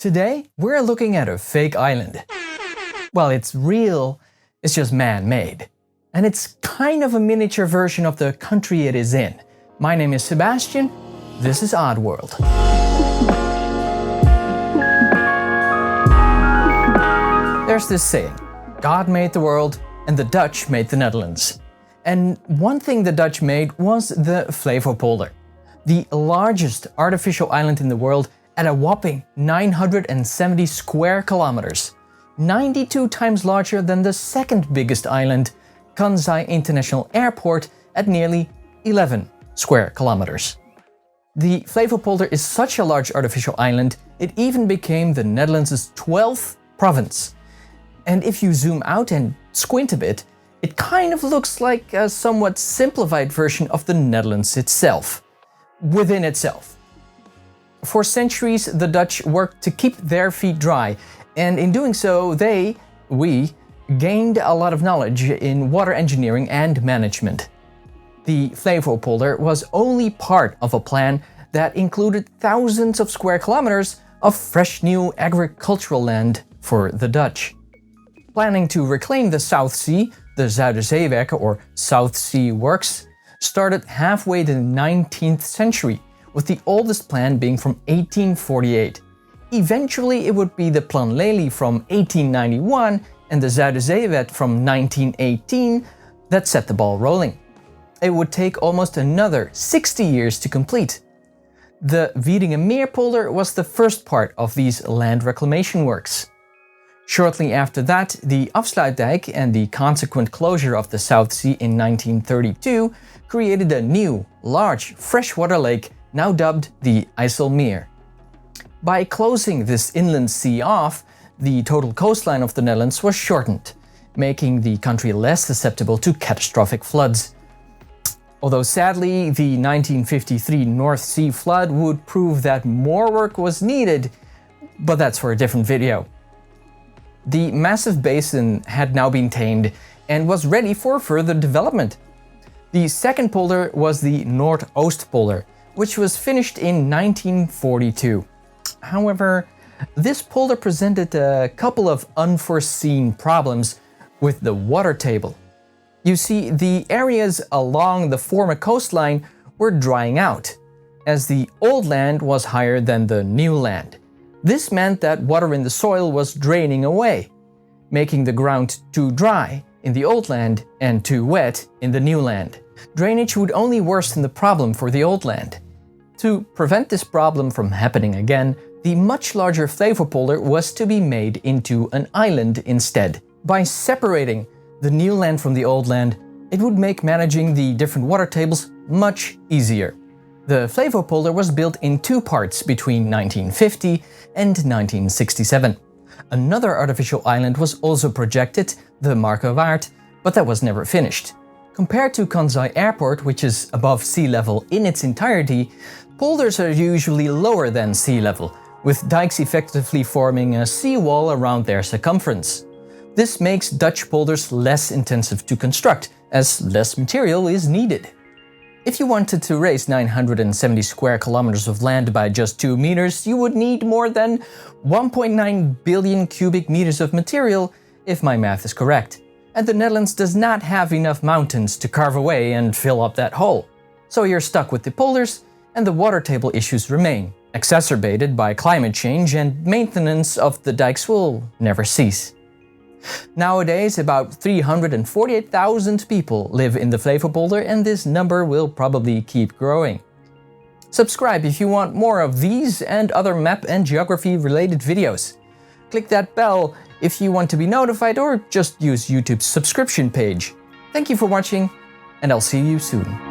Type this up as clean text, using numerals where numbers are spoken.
Today, we're looking at a fake island. Well, it's real, it's just man-made. And it's kind of a miniature version of the country it is in. My name is Sebastian, this is Oddworld. There's this saying, God made the world and the Dutch made the Netherlands. And one thing the Dutch made was the Flevopolder, the largest artificial island in the world at a whopping 970 square kilometers, 92 times larger than the second biggest island, Zuiderzee International Airport, at nearly 11 square kilometers. The Flevopolder is such a large artificial island, it even became the Netherlands' 12th province. And if you zoom out and squint a bit, it kind of looks like a somewhat simplified version of the Netherlands itself, within itself. For centuries, the Dutch worked to keep their feet dry, and in doing so, we gained a lot of knowledge in water engineering and management. The Flevopolder was only part of a plan that included thousands of square kilometers of fresh new agricultural land for the Dutch. Planning to reclaim the South Sea, the Zuiderzee or South Sea Works, started halfway the 19th century, with the oldest plan being from 1848. Eventually it would be the Plan Lely from 1891 and the Zuiderzee from 1918 that set the ball rolling. It would take almost another 60 years to complete. The Wieringermeerpolder was the first part of these land reclamation works. Shortly after that, the Amsteldiepdam and the consequent closure of the South Sea in 1932 created a new, large freshwater lake now dubbed the IJsselmeer. By closing this inland sea off, the total coastline of the Netherlands was shortened, making the country less susceptible to catastrophic floods. Although sadly, the 1953 North Sea flood would prove that more work was needed, but that's for a different video. The massive basin had now been tamed and was ready for further development. The second polder was the Noordoostpolder, which was finished in 1942. However, this polder presented a couple of unforeseen problems with the water table. You see, the areas along the former coastline were drying out, as the old land was higher than the new land. This meant that water in the soil was draining away, making the ground too dry in the old land and too wet in the new land. Drainage would only worsen the problem for the old land. To prevent this problem from happening again, the much larger Flevopolder was to be made into an island instead. By separating the new land from the old land, it would make managing the different water tables much easier. The Flevopolder was built in two parts between 1950 and 1967. Another artificial island was also projected, the Markerwaard, but that was never finished. Compared to Zuiderzee Airport, which is above sea level in its entirety, polders are usually lower than sea level, with dikes effectively forming a seawall around their circumference. This makes Dutch polders less intensive to construct, as less material is needed. If you wanted to raise 970 square kilometers of land by just 2 meters, you would need more than 1.9 billion cubic meters of material, if my math is correct. And the Netherlands does not have enough mountains to carve away and fill up that hole. So you're stuck with the polders, and the water table issues remain, exacerbated by climate change, and maintenance of the dikes will never cease. Nowadays, about 348,000 people live in the Flevopolder, and this number will probably keep growing. Subscribe if you want more of these and other map and geography related videos. Click that bell if you want to be notified, or just use YouTube's subscription page. Thank you for watching, and I'll see you soon.